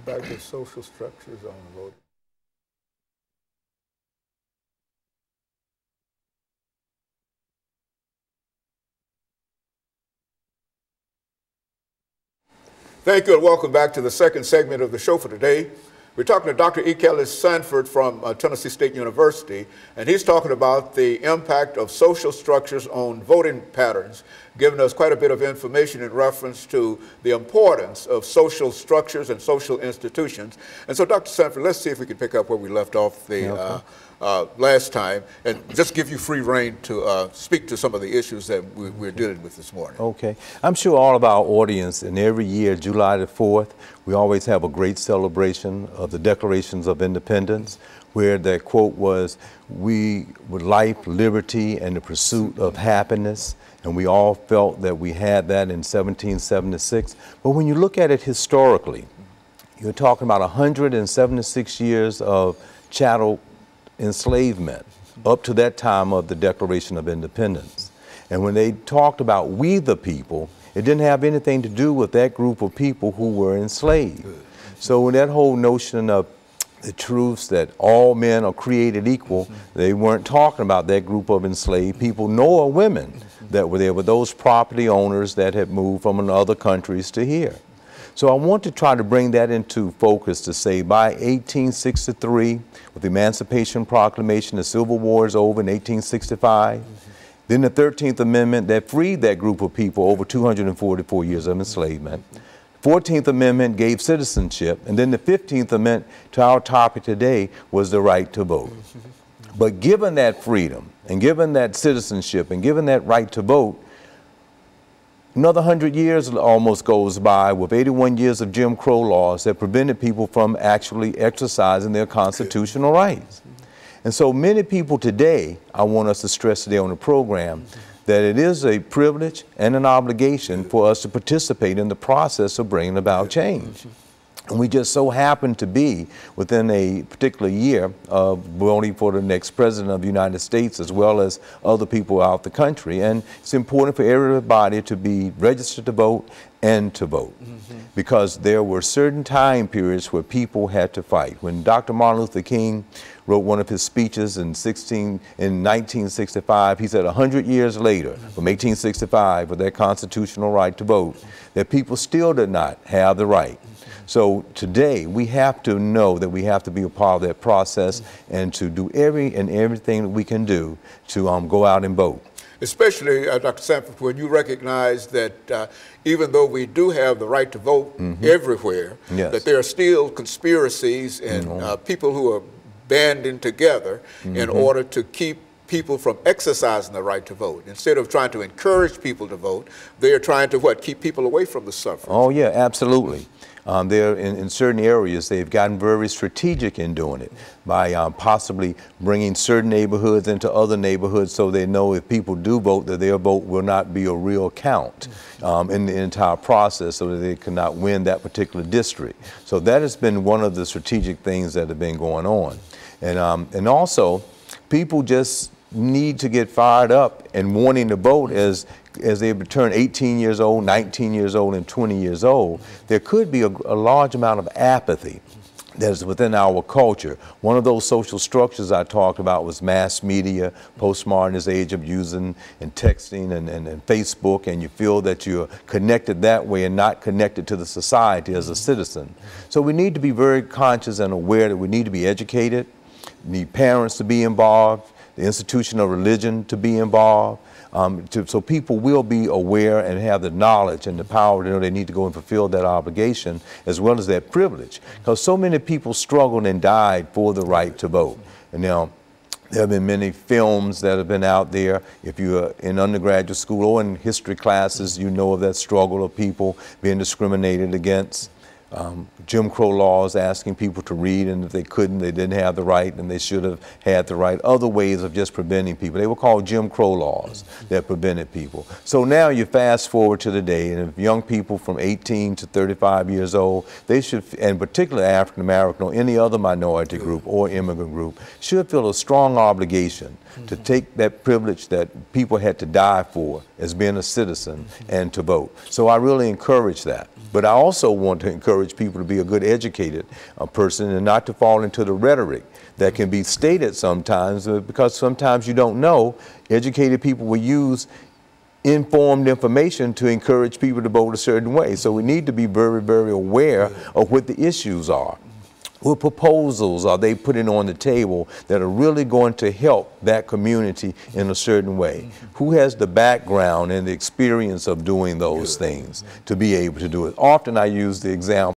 Back to social structures on voting. Thank you and welcome back to the second segment of the show for today. We're talking to Dr. EKSanford from Tennessee State University, and he's talking about the impact of social structures on voting patterns, giving us quite a bit of information in reference to the importance of social structures and social institutions. And so, Dr. Sanford, let's see if we can pick up where we left off the last time, and just give you free rein to speak to some of the issues that we're dealing with this morning. Okay. I'm sure all of our audience, and every year, July the 4th, we always have a great celebration of the Declarations of Independence, where that quote was, "We with life, liberty, and the pursuit of happiness." And we all felt that we had that in 1776. But when you look at it historically, you're talking about 176 years of chattel enslavement up to that time of the Declaration of Independence. And when they talked about we the people, it didn't have anything to do with that group of people who were enslaved. So when that whole notion of the truths that all men are created equal, they weren't talking about that group of enslaved people, nor women that were there, but those property owners that had moved from other countries to here. So I want to try to bring that into focus to say by 1863, with the Emancipation Proclamation, the Civil War is over in 1865. Then the 13th Amendment that freed that group of people over 244 years of enslavement. 14th Amendment gave citizenship, and then the 15th Amendment to our topic today was the right to vote. But given that freedom, and given that citizenship, and given that right to vote, another 100 years almost goes by with 81 years of Jim Crow laws that prevented people from actually exercising their constitutional rights. And so many people today, I want us to stress today on the program, that it is a privilege and an obligation for us to participate in the process of bringing about change. And we just so happen to be within a particular year of voting for the next president of the United States, as well as other people out the country. And it's important for everybody to be registered to vote and to vote. Because there were certain time periods where people had to fight. When Dr. Martin Luther King wrote one of his speeches in 1965, he said 100 years later, from 1865, with that constitutional right to vote, that people still did not have the right. So today we have to know that we have to be a part of that process and to do everything that we can do to go out and vote. Especially, Dr. Sanford, when you recognize that even though we do have the right to vote everywhere, that there are still conspiracies and people who are banding together in order to keep people from exercising the right to vote. Instead of trying to encourage people to vote, they are trying to keep people away from the suffrage. Oh yeah, absolutely. They're in certain areas, they've gotten very strategic in doing it by possibly bringing certain neighborhoods into other neighborhoods so they know if people do vote that their vote will not be a real count in the entire process, so that they cannot win that particular district. So that has been one of the strategic things that have been going on. And also, people just need to get fired up and wanting to vote as they turn 18 years old, 19 years old, and 20 years old. There could be a large amount of apathy that is within our culture. One of those social structures I talked about was mass media, postmodernist age of using and texting and Facebook, and you feel that you're connected that way and not connected to the society as a citizen. So we need to be very conscious and aware that we need to be educated, need parents to be involved, the institution of religion to be involved, so people will be aware and have the knowledge and the power to know they need to go and fulfill that obligation as well as that privilege. Because so many people struggled and died for the right to vote. And now, there have been many films that have been out there. If you're in undergraduate school or in history classes, you know of that struggle of people being discriminated against. Jim Crow laws asking people to read, and if they couldn't, they didn't have the right, and they should have had the right. Other ways of just preventing people. They were called Jim Crow laws that prevented people. So now you fast forward to the day, and if young people from 18 to 35 years old, they should, and particularly African American or any other minority group or immigrant group, should feel a strong obligation to take that privilege that people had to die for as being a citizen and to vote. So I really encourage that. But I also want to encourage encourage people to be a good educated person and not to fall into the rhetoric that can be stated sometimes, because sometimes you don't know. Educated people will use informed information to encourage people to vote a certain way. So we need to be very, very aware of what the issues are. What proposals are they putting on the table that are really going to help that community in a certain way? Who has the background and the experience of doing those things to be able to do it? Often I use the example